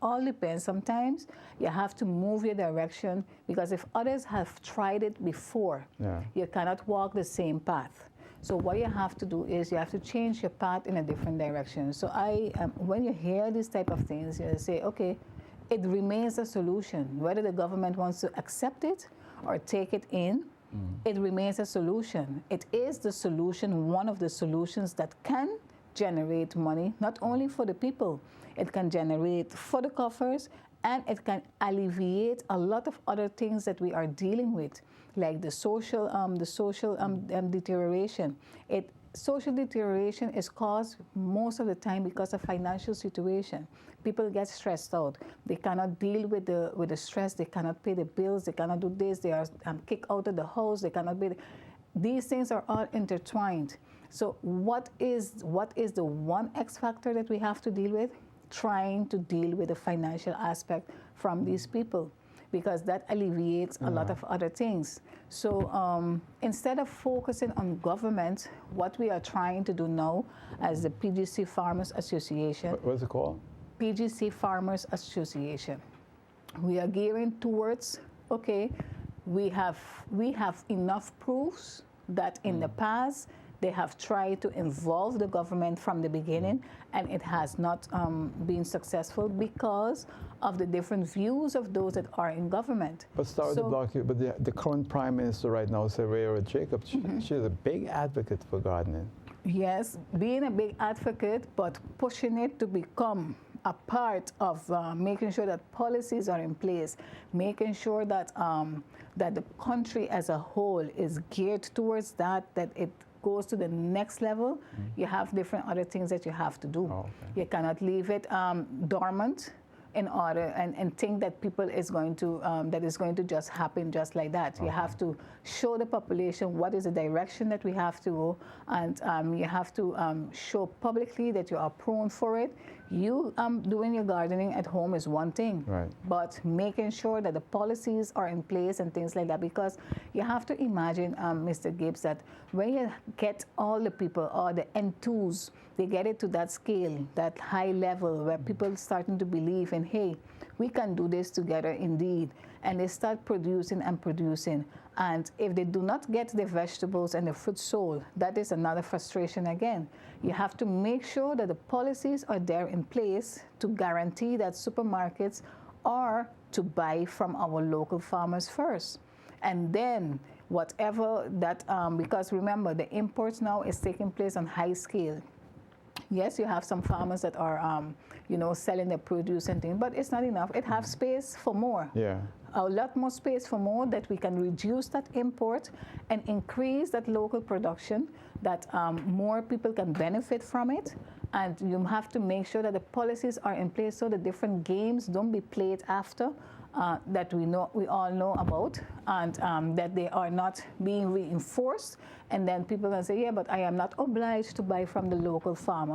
all depends. Sometimes you have to move your direction because if others have tried it before, you cannot walk the same path. So what you have to do is you have to change your path in a different direction. So when you hear these type of things, you say, okay, it remains a solution. Whether the government wants to accept it or take it in, it remains a solution. It is the solution, one of the solutions that can generate money, not only for the people, it can generate for the coffers, and it can alleviate a lot of other things that we are dealing with, like the social deterioration. Social deterioration is caused most of the time because of financial situation. People get stressed out. They cannot deal with the stress. They cannot pay the bills. They cannot do this. They are kicked out of the house. They cannot be. These things are all intertwined. So what is the one X factor that we have to deal with? Trying to deal with the financial aspect from these people, because that alleviates a lot of other things. So instead of focusing on government, what we are trying to do now as the PGC Farmers Association. What's it called? PGC Farmers Association. We are gearing towards, okay, we have enough proofs that in the past they have tried to involve the government from the beginning, and it has not been successful because of the different views of those that are in government. But sorry to block you, but the current Prime Minister right now, Sarah Jacobs, she's a big advocate for gardening. Yes, being a big advocate, but pushing it to become a part of making sure that policies are in place, making sure that that the country as a whole is geared towards that it goes to the next level. You have different other things that you have to do. You cannot leave it dormant in order and think that people is going to that is going to just happen just like that. You have to show the population what is the direction that we have to go, and you have to show publicly that you are prone for it. You doing your gardening at home is one thing, but making sure that the policies are in place and things like that, because you have to imagine, Mr. Gibbs, that when you get all the people, all the enthused, they get it to that scale, that high level where people starting to believe in, hey, we can do this together indeed, and they start producing and producing. And if they do not get the vegetables and the fruit sold, that is another frustration again. You have to make sure that the policies are there in place to guarantee that supermarkets are to buy from our local farmers first. And then whatever that, because remember, the imports now is taking place on high scale. Yes, you have some farmers that are, selling their produce and things, but it's not enough. It has space for more. A lot more space for more, that we can reduce that import and increase that local production, that more people can benefit from it. And you have to make sure that the policies are in place so the different games don't be played after, that we all know about, and that they are not being reinforced. And then people can say, yeah, but I am not obliged to buy from the local farmer.